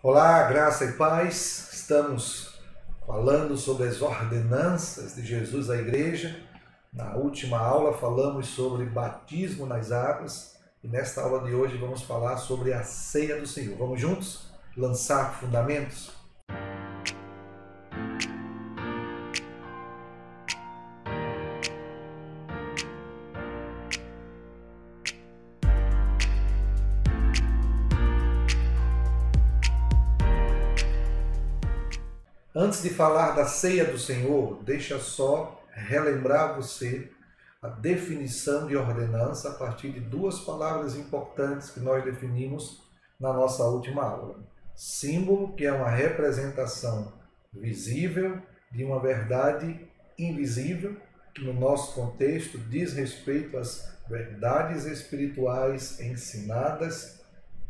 Olá, graça e paz. Estamos falando sobre as ordenanças de Jesus à igreja. Na última aula falamos sobre batismo nas águas e nesta aula de hoje vamos falar sobre a ceia do Senhor. Vamos juntos lançar fundamentos? Antes de falar da ceia do Senhor, deixa só relembrar você a definição de ordenança a partir de duas palavras importantes que nós definimos na nossa última aula. Símbolo, que é uma representação visível de uma verdade invisível, que no nosso contexto diz respeito às verdades espirituais ensinadas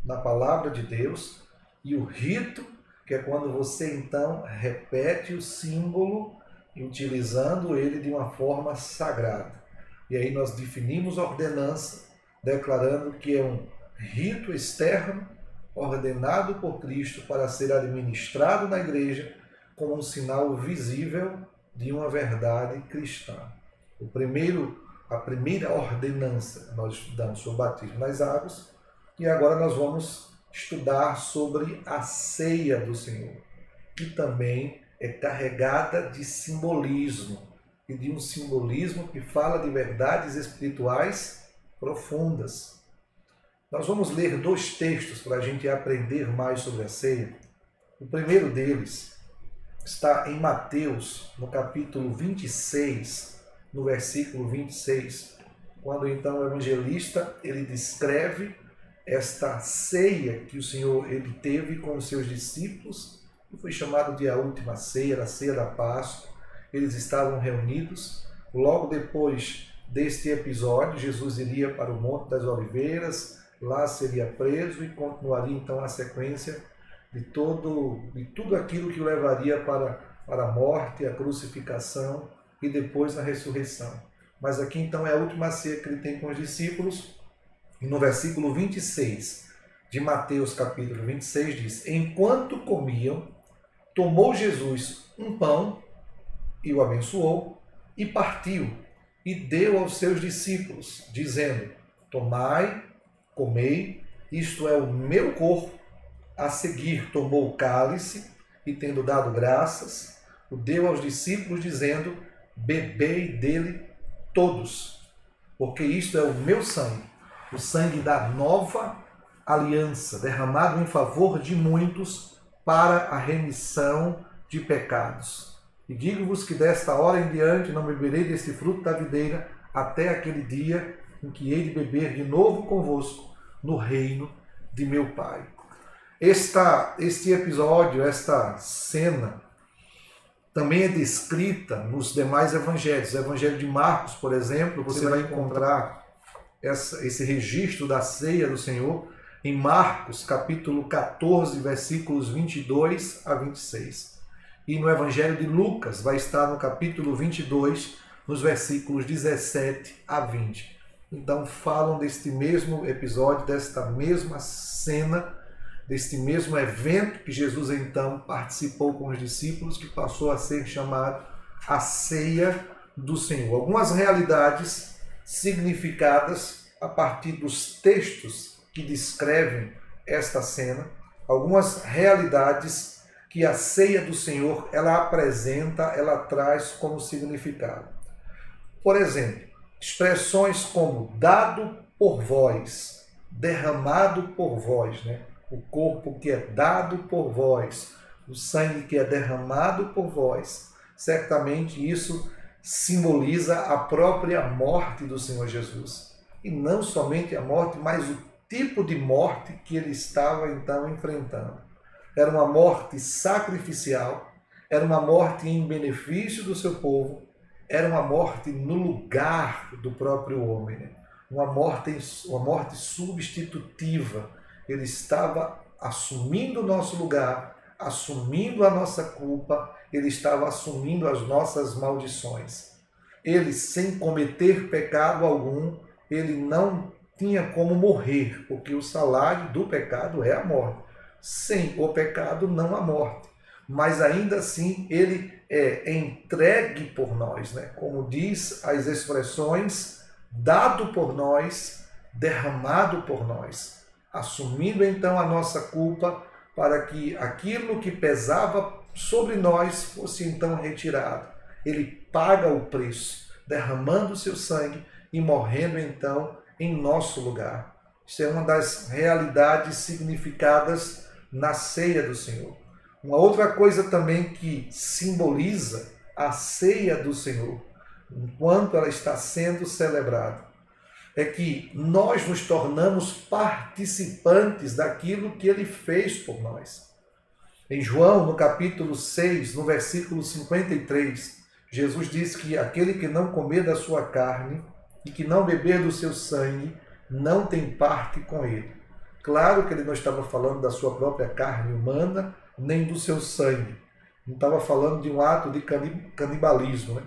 na palavra de Deus, e o rito, que é quando você então repete o símbolo utilizando ele de uma forma sagrada. E aí nós definimos ordenança, declarando que é um rito externo ordenado por Cristo para ser administrado na igreja como um sinal visível de uma verdade cristã. A primeira ordenança nós estudamos sobre o batismo nas águas, e agora nós vamos estudar sobre a ceia do Senhor, que também é carregada de simbolismo, e de um simbolismo que fala de verdades espirituais profundas. Nós vamos ler dois textos para a gente aprender mais sobre a ceia. O primeiro deles está em Mateus, no capítulo 26, no versículo 26, quando então o evangelista ele descreve esta ceia que o Senhor ele teve com os seus discípulos, que foi chamado de a última ceia, a ceia da Páscoa. Eles estavam reunidos. Logo depois deste episódio, Jesus iria para o Monte das Oliveiras, lá seria preso e continuaria então a sequência de tudo aquilo que o levaria para a morte, a crucificação e depois a ressurreição. Mas aqui então é a última ceia que ele tem com os discípulos. E no versículo 26 de Mateus capítulo 26 diz: enquanto comiam, tomou Jesus um pão e o abençoou e partiu e deu aos seus discípulos, dizendo: tomai, comei, isto é o meu corpo. A seguir tomou o cálice e, tendo dado graças, o deu aos discípulos, dizendo: bebei dele todos, porque isto é o meu sangue, o sangue da nova aliança, derramado em favor de muitos para a remissão de pecados. E digo-vos que desta hora em diante não beberei deste fruto da videira até aquele dia em que hei de beber de novo convosco no reino de meu Pai. Este episódio, esta cena, também é descrita nos demais evangelhos. O evangelho de Marcos, por exemplo, você vai encontrar esse registro da ceia do Senhor em Marcos, capítulo 14, versículos 22 a 26. E no Evangelho de Lucas vai estar no capítulo 22, nos versículos 17 a 20. Então falam deste mesmo episódio, desta mesma cena, deste mesmo evento que Jesus então participou com os discípulos, que passou a ser chamado a ceia do Senhor. Algumas realidades significadas a partir dos textos que descrevem esta cena, algumas realidades que a ceia do Senhor ela apresenta, ela traz como significado. Por exemplo, expressões como dado por vós, derramado por vós, né? O corpo que é dado por vós, o sangue que é derramado por vós, certamente isso simboliza a própria morte do Senhor Jesus. E não somente a morte, mas o tipo de morte que ele estava então enfrentando. Era uma morte sacrificial, era uma morte em benefício do seu povo, era uma morte no lugar do próprio homem, né? uma morte substitutiva. Ele estava assumindo o nosso lugar, assumindo a nossa culpa, ele estava assumindo as nossas maldições. Ele, sem cometer pecado algum, ele não tinha como morrer, porque o salário do pecado é a morte. Sem o pecado não há morte. Mas ainda assim ele é entregue por nós, né? Como diz as expressões, dado por nós, derramado por nós, assumindo então a nossa culpa para que aquilo que pesava sobre nós fosse então retirado. Ele paga o preço, derramando o seu sangue e morrendo então em nosso lugar. Isso é uma das realidades significadas na ceia do Senhor. Uma outra coisa também que simboliza a ceia do Senhor, enquanto ela está sendo celebrada, é que nós nos tornamos participantes daquilo que ele fez por nós. Em João, no capítulo 6, no versículo 53, Jesus diz que aquele que não comer da sua carne e que não beber do seu sangue, não tem parte com ele. Claro que ele não estava falando da sua própria carne humana, nem do seu sangue. Não estava falando de um ato de canibalismo, né?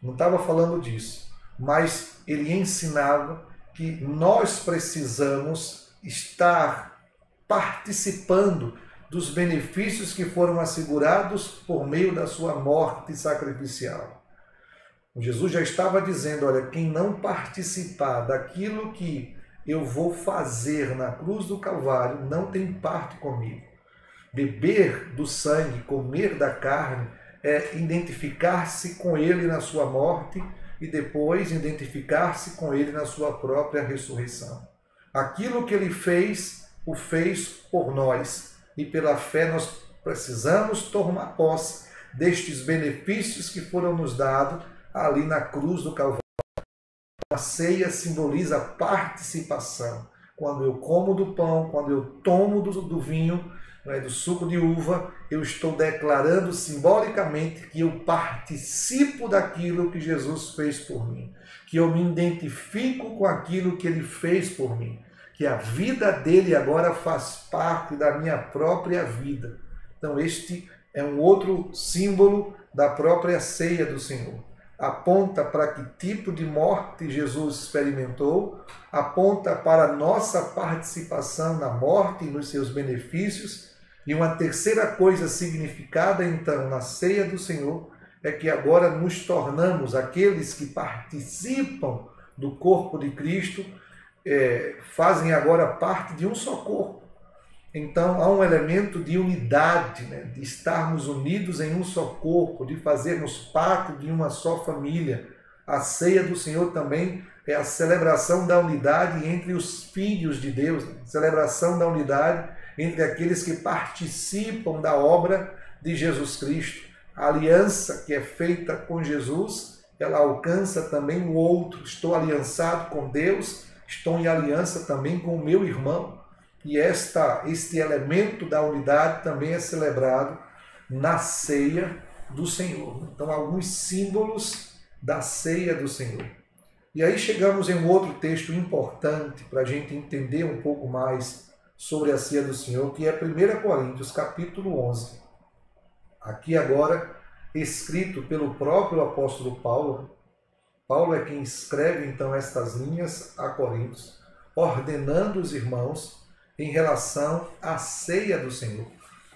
Não estava falando disso. Mas ele ensinava que nós precisamos estar participando dos benefícios que foram assegurados por meio da sua morte sacrificial. Jesus já estava dizendo, olha, quem não participar daquilo que eu vou fazer na cruz do Calvário não tem parte comigo. Beber do sangue, comer da carne, é identificar-se com ele na sua morte e depois identificar-se com ele na sua própria ressurreição. Aquilo que ele fez, o fez por nós. E pela fé nós precisamos tomar posse destes benefícios que foram nos dados ali na cruz do Calvário. A ceia simboliza a participação. Quando eu como do pão, quando eu tomo do vinho, do suco de uva, eu estou declarando simbolicamente que eu participo daquilo que Jesus fez por mim, que eu me identifico com aquilo que ele fez por mim, que a vida dele agora faz parte da minha própria vida. Então este é um outro símbolo da própria ceia do Senhor. Aponta para que tipo de morte Jesus experimentou, aponta para a nossa participação na morte e nos seus benefícios. E uma terceira coisa significada, então, na ceia do Senhor, é que agora nos tornamos aqueles que participam do corpo de Cristo, fazem agora parte de um só corpo. Então, há um elemento de unidade, né? De estarmos unidos em um só corpo, de fazermos parte de uma só família. A ceia do Senhor também é a celebração da unidade entre os filhos de Deus, né? Celebração da unidade entre aqueles que participam da obra de Jesus Cristo. A aliança que é feita com Jesus, ela alcança também o outro. Estou aliançado com Deus, estou em aliança também com o meu irmão. E este elemento da unidade também é celebrado na ceia do Senhor. Então, alguns símbolos da ceia do Senhor. E aí chegamos em um outro texto importante para a gente entender um pouco mais sobre a ceia do Senhor, que é 1 Coríntios, capítulo 11. Aqui agora, escrito pelo próprio apóstolo Paulo. Paulo é quem escreve então estas linhas a Coríntios, ordenando os irmãos em relação à ceia do Senhor.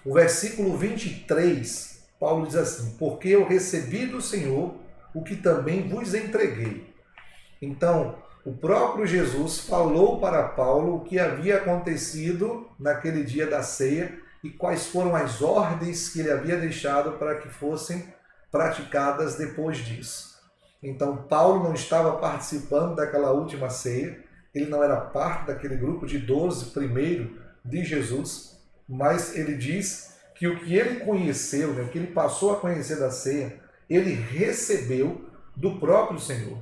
O versículo 23, Paulo diz assim, porque eu recebi do Senhor o que também vos entreguei. Então, o próprio Jesus falou para Paulo o que havia acontecido naquele dia da ceia e quais foram as ordens que ele havia deixado para que fossem praticadas depois disso. Então, Paulo não estava participando daquela última ceia, ele não era parte daquele grupo de 12 primeiro de Jesus, mas ele diz que o que ele conheceu, o que ele passou a conhecer da ceia, ele recebeu do próprio Senhor.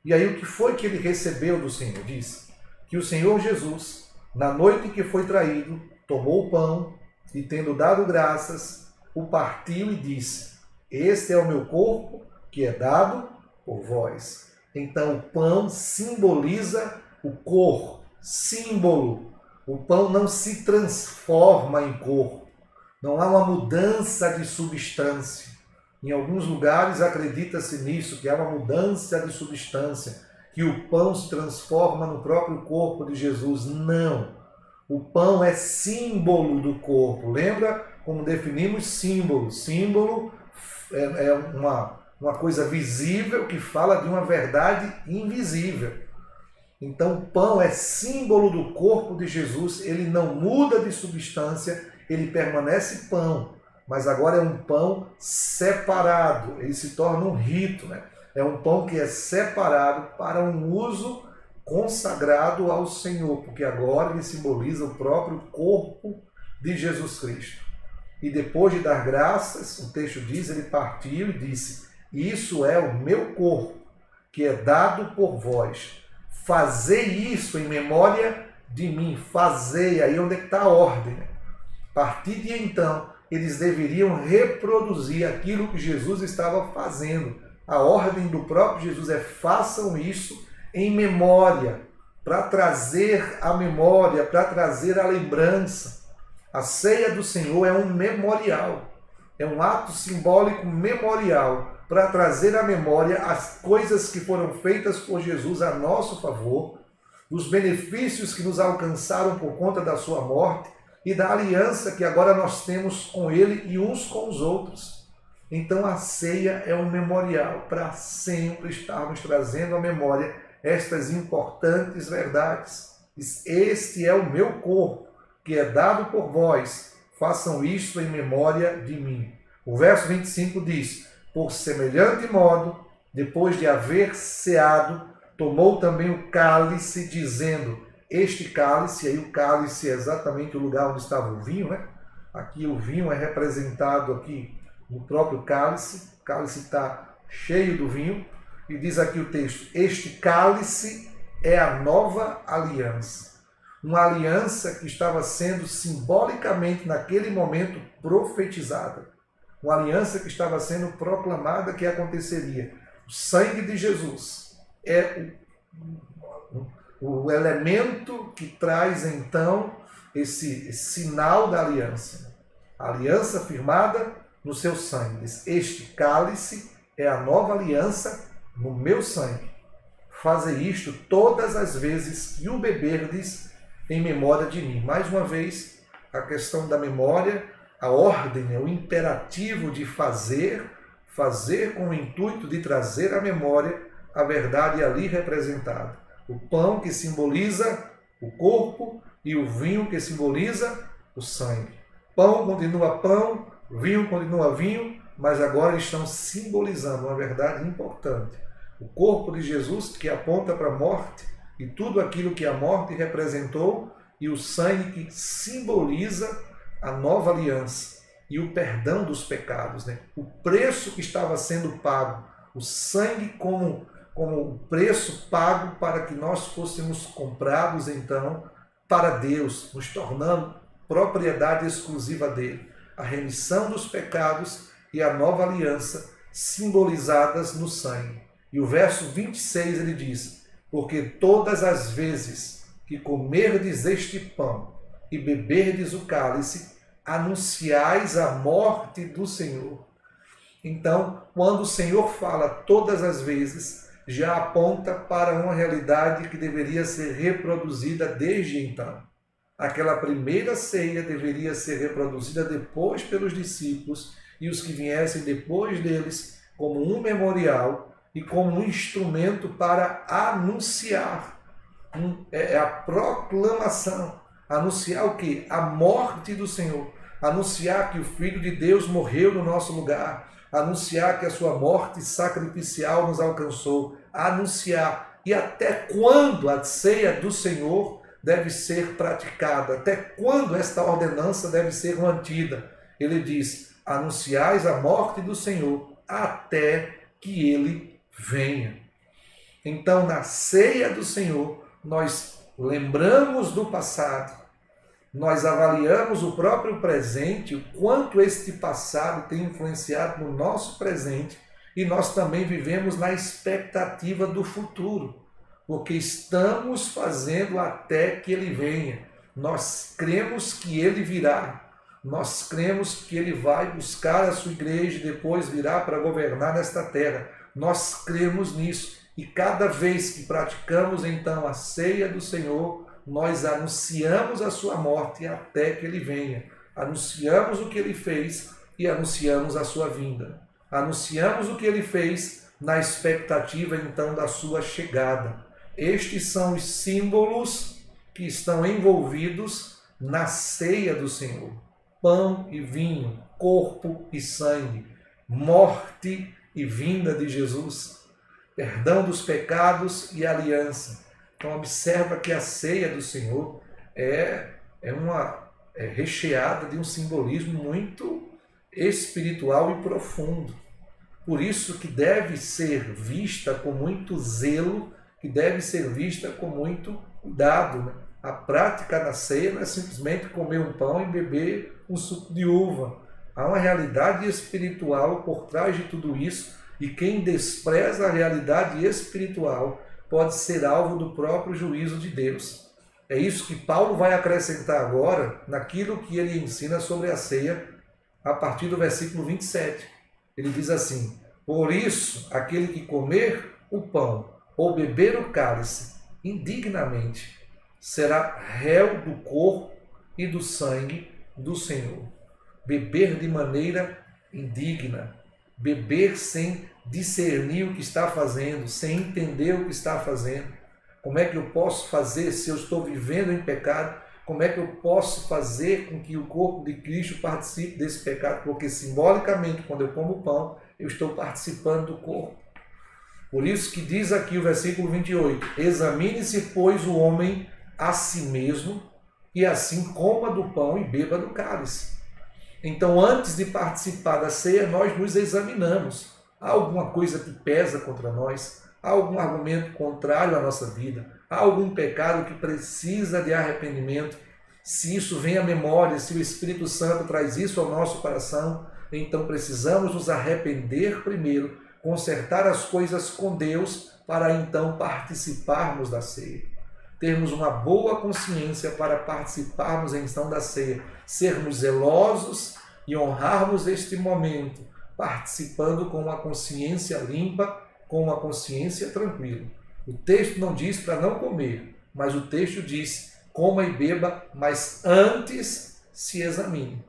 E aí o que foi que ele recebeu do Senhor? Diz que o Senhor Jesus, na noite em que foi traído, tomou o pão e, tendo dado graças, o partiu e disse, este é o meu corpo que é dado por vós. Então o pão simboliza o corpo, símbolo. O pão não se transforma em corpo. Não há uma mudança de substância. Em alguns lugares acredita-se nisso, que há uma mudança de substância, que o pão se transforma no próprio corpo de Jesus. Não. O pão é símbolo do corpo. Lembra como definimos símbolo? Símbolo é uma coisa visível que fala de uma verdade invisível. Então o pão é símbolo do corpo de Jesus, ele não muda de substância, ele permanece pão, mas agora é um pão separado, ele se torna um rito, né? É um pão que é separado para um uso consagrado ao Senhor, porque agora ele simboliza o próprio corpo de Jesus Cristo. E depois de dar graças, o texto diz, ele partiu e disse: isso é o meu corpo, que é dado por vós. Fazei isso em memória de mim. Fazei, aí onde está a ordem. A partir de então, eles deveriam reproduzir aquilo que Jesus estava fazendo. A ordem do próprio Jesus é: façam isso em memória, para trazer a memória, para trazer a lembrança. A ceia do Senhor é um memorial, é um ato simbólico memorial para trazer à memória as coisas que foram feitas por Jesus a nosso favor, os benefícios que nos alcançaram por conta da sua morte e da aliança que agora nós temos com ele e uns com os outros. Então a ceia é um memorial para sempre estarmos trazendo à memória estas importantes verdades. Este é o meu corpo, que é dado por vós, façam isto em memória de mim. O verso 25 diz: por semelhante modo, depois de haver ceado, tomou também o cálice, dizendo: este cálice, aí o cálice é exatamente o lugar onde estava o vinho, né? Aqui o vinho é representado aqui no próprio cálice, o cálice está cheio do vinho, e diz aqui o texto: este cálice é a nova aliança. Uma aliança que estava sendo simbolicamente, naquele momento, profetizada. Uma aliança que estava sendo proclamada que aconteceria. O sangue de Jesus é o elemento que traz, então, esse sinal da aliança. A aliança firmada no seu sangue. Este cálice é a nova aliança no meu sangue. Fazei isto todas as vezes que o beberdes em memória de mim. Mais uma vez, a questão da memória, a ordem, o imperativo de fazer com o intuito de trazer à memória a verdade ali representada. O pão que simboliza o corpo e o vinho que simboliza o sangue. Pão continua pão, vinho continua vinho, mas agora estão simbolizando uma verdade importante. O corpo de Jesus que aponta para a morte e tudo aquilo que a morte representou, e o sangue que simboliza a nova aliança e o perdão dos pecados, né? O preço que estava sendo pago, o sangue como o preço pago para que nós fôssemos comprados então para Deus, nos tornando propriedade exclusiva dele. A remissão dos pecados e a nova aliança simbolizadas no sangue. E o verso 26 ele diz: porque todas as vezes que comerdes este pão e beberdes o cálice, anunciais a morte do Senhor. Então, quando o Senhor fala todas as vezes, já aponta para uma realidade que deveria ser reproduzida desde então. Aquela primeira ceia deveria ser reproduzida depois pelos discípulos e os que viessem depois deles como um memorial e como um instrumento para anunciar. É a proclamação. Anunciar o quê? A morte do Senhor. Anunciar que o Filho de Deus morreu no nosso lugar. Anunciar que a sua morte sacrificial nos alcançou. Anunciar. E até quando a ceia do Senhor deve ser praticada? Até quando esta ordenança deve ser mantida? Ele diz: anunciais a morte do Senhor até que ele venha. Então, na ceia do Senhor, nós lembramos do passado, nós avaliamos o próprio presente, o quanto este passado tem influenciado no nosso presente, e nós também vivemos na expectativa do futuro, porque estamos fazendo até que ele venha. Nós cremos que ele virá, nós cremos que ele vai buscar a sua igreja e depois virá para governar nesta terra. Nós cremos nisso. E cada vez que praticamos então a ceia do Senhor, nós anunciamos a sua morte até que ele venha. Anunciamos o que ele fez e anunciamos a sua vinda. Anunciamos o que ele fez na expectativa então da sua chegada. Estes são os símbolos que estão envolvidos na ceia do Senhor. Pão e vinho, corpo e sangue, morte e vinda de Jesus, perdão dos pecados e aliança. Então observa que a ceia do Senhor é recheada de um simbolismo muito espiritual e profundo. Por isso que deve ser vista com muito zelo, que deve ser vista com muito cuidado, né? A prática da ceia não é simplesmente comer um pão e beber um suco de uva. Há uma realidade espiritual por trás de tudo isso, e quem despreza a realidade espiritual pode ser alvo do próprio juízo de Deus. É isso que Paulo vai acrescentar agora naquilo que ele ensina sobre a ceia a partir do versículo 27. Ele diz assim: por isso, aquele que comer o pão ou beber o cálice indignamente será réu do corpo e do sangue do Senhor. Beber de maneira indigna, beber sem discernir o que está fazendo, sem entender o que está fazendo. Como é que eu posso fazer se eu estou vivendo em pecado? Como é que eu posso fazer com que o corpo de Cristo participe desse pecado? Porque simbolicamente, quando eu como o pão, eu estou participando do corpo. Por isso que diz aqui o versículo 28, examine-se, pois, o homem a si mesmo, e assim coma do pão e beba do cálice. Então, antes de participar da ceia, nós nos examinamos. Há alguma coisa que pesa contra nós? Há algum argumento contrário à nossa vida? Há algum pecado que precisa de arrependimento? Se isso vem à memória, se o Espírito Santo traz isso ao nosso coração, então precisamos nos arrepender primeiro, consertar as coisas com Deus, para então participarmos da ceia. Termos uma boa consciência para participarmos então da ceia, sermos zelosos e honrarmos este momento, participando com uma consciência limpa, com uma consciência tranquila. O texto não diz para não comer, mas o texto diz: coma e beba, mas antes se examine.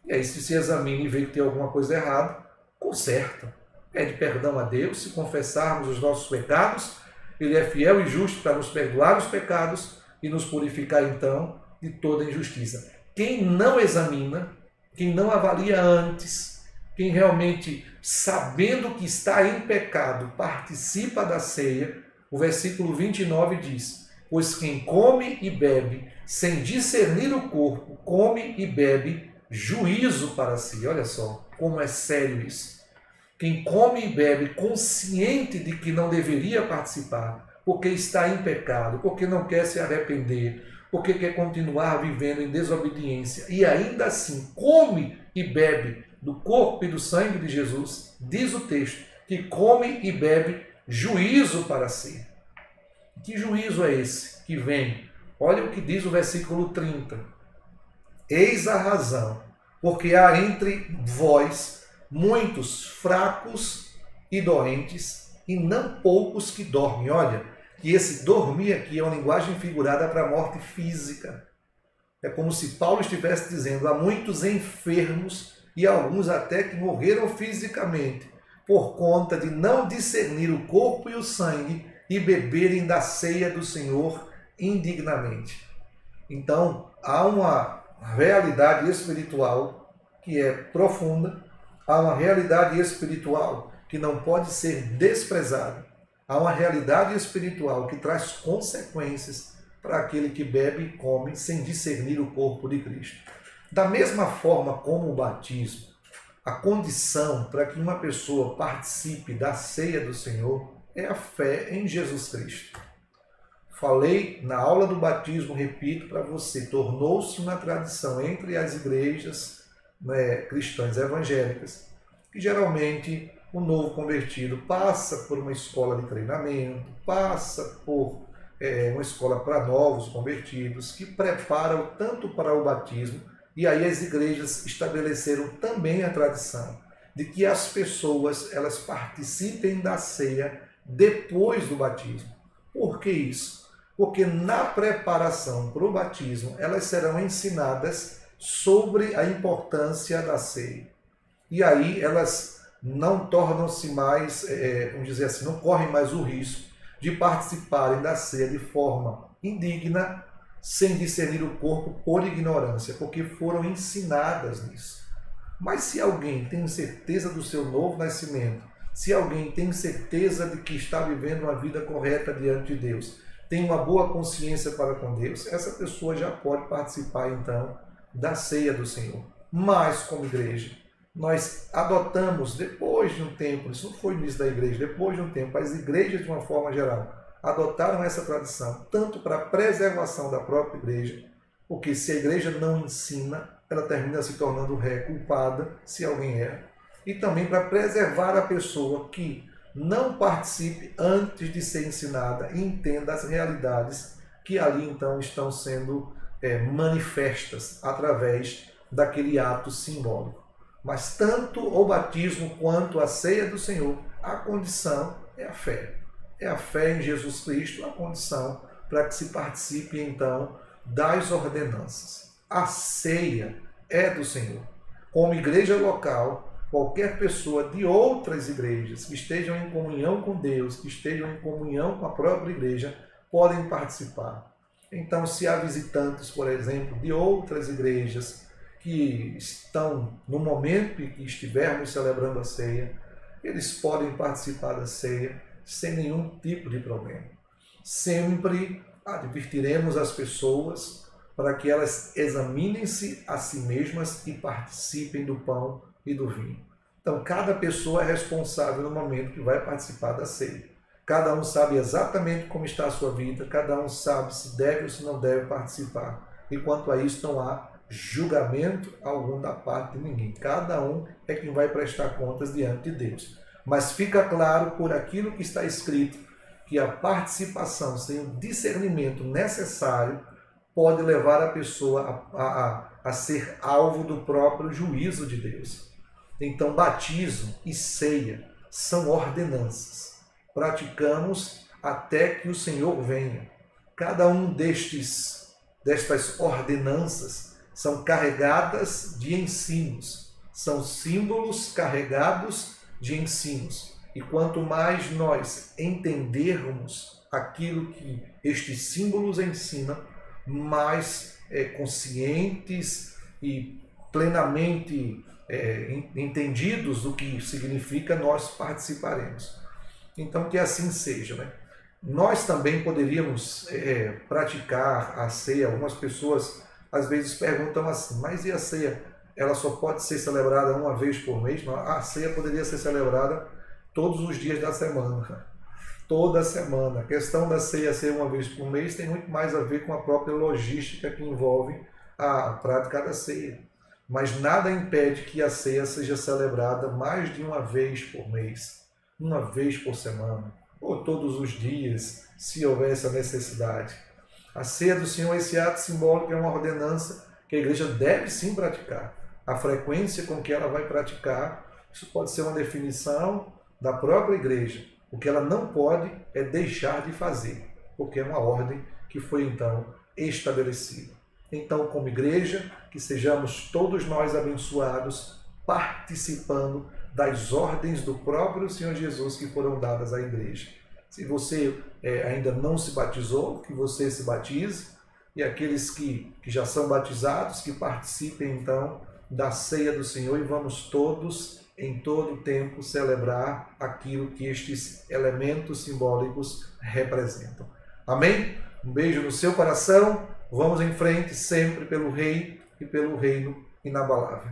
E aí, se examine e vê que tem alguma coisa errada, conserta. Pede perdão a Deus. Se confessarmos os nossos pecados, Ele é fiel e justo para nos perdoar os pecados e nos purificar então de toda injustiça. Quem não examina, quem não avalia antes, quem realmente, sabendo que está em pecado, participa da ceia, o versículo 29 diz: pois quem come e bebe sem discernir o corpo, come e bebe juízo para si. Olha só como é sério isso. Quem come e bebe consciente de que não deveria participar, porque está em pecado, porque não quer se arrepender, porque quer continuar vivendo em desobediência, e ainda assim come e bebe do corpo e do sangue de Jesus, diz o texto, que come e bebe juízo para si. Que juízo é esse que vem? Olha o que diz o versículo 30. Eis a razão, porque há entre vós muitos fracos e doentes, e não poucos que dormem. Olha, que esse dormir aqui é uma linguagem figurada para a morte física. É como se Paulo estivesse dizendo: há muitos enfermos e alguns até que morreram fisicamente, por conta de não discernir o corpo e o sangue e beberem da ceia do Senhor indignamente. Então, há uma realidade espiritual que é profunda, há uma realidade espiritual que não pode ser desprezada, há uma realidade espiritual que traz consequências para aquele que bebe e come sem discernir o corpo de Cristo. Da mesma forma como o batismo, a condição para que uma pessoa participe da ceia do Senhor é a fé em Jesus Cristo. Falei na aula do batismo, repito para você, tornou-se uma tradição entre as igrejas cristãs evangélicas, que geralmente o novo convertido passa por uma escola de treinamento, passa por uma escola para novos convertidos, que preparam tanto para o batismo, e aí as igrejas estabeleceram também a tradição de que as pessoas elas participem da ceia depois do batismo. Por que isso? Porque na preparação para o batismo, elas serão ensinadas sobre a importância da ceia. E aí elas não tornam-se mais, vamos dizer assim, não correm mais o risco de participarem da ceia de forma indigna, sem discernir o corpo por ignorância, porque foram ensinadas nisso. Mas se alguém tem certeza do seu novo nascimento, se alguém tem certeza de que está vivendo uma vida correta diante de Deus, tem uma boa consciência para com Deus, essa pessoa já pode participar então da ceia do Senhor. Mas como igreja, nós adotamos depois de um tempo, isso não foi no início da igreja, depois de um tempo, as igrejas de uma forma geral adotaram essa tradição, tanto para a preservação da própria igreja, porque se a igreja não ensina, ela termina se tornando ré culpada se alguém erra, e também para preservar a pessoa que não participe antes de ser ensinada e entenda as realidades que ali então estão sendo manifestas através daquele ato simbólico. Mas tanto o batismo quanto a ceia do Senhor, a condição é a fé. É a fé em Jesus Cristo a condição para que se participe então das ordenanças. A ceia é do Senhor. Como igreja local, qualquer pessoa de outras igrejas que estejam em comunhão com Deus, que estejam em comunhão com a própria igreja, podem participar. Então, se há visitantes, por exemplo, de outras igrejas que estão no momento em que estivermos celebrando a ceia, eles podem participar da ceia sem nenhum tipo de problema. Sempre advertiremos as pessoas para que elas examinem-se a si mesmas e participem do pão e do vinho. Então, cada pessoa é responsável no momento que vai participar da ceia. Cada um sabe exatamente como está a sua vida, cada um sabe se deve ou se não deve participar. E quanto a isso, não há julgamento algum da parte de ninguém. Cada um é quem vai prestar contas diante de Deus. Mas fica claro por aquilo que está escrito que a participação sem o discernimento necessário pode levar a pessoa a ser alvo do próprio juízo de Deus. Então, batismo e ceia são ordenanças. Praticamos até que o Senhor venha. Cada um destas ordenanças são carregadas de ensinos, são símbolos carregados de ensinos. E quanto mais nós entendermos aquilo que estes símbolos ensinam, mais conscientes e plenamente entendidos do que significa, nós participaremos. Então, que assim seja, né? Nós também poderíamos praticar a ceia. Algumas pessoas às vezes perguntam assim, mas e a ceia? Ela só pode ser celebrada uma vez por mês? Não, a ceia poderia ser celebrada todos os dias da semana. Toda semana. A questão da ceia ser uma vez por mês tem muito mais a ver com a própria logística que envolve a prática da ceia. Mas nada impede que a ceia seja celebrada mais de uma vez por mês, uma vez por semana, ou todos os dias, se houver essa necessidade. A ceia do Senhor, esse ato simbólico, é uma ordenança que a igreja deve sim praticar. A frequência com que ela vai praticar, isso pode ser uma definição da própria igreja. O que ela não pode é deixar de fazer, porque é uma ordem que foi então estabelecida. Então, como igreja, que sejamos todos nós abençoados, participando das ordens do próprio Senhor Jesus que foram dadas à igreja. Se você ainda não se batizou, que você se batize, e aqueles que já são batizados, que participem então da ceia do Senhor, e vamos todos, em todo o tempo, celebrar aquilo que estes elementos simbólicos representam. Amém? Um beijo no seu coração, vamos em frente sempre pelo Rei e pelo Reino inabalável.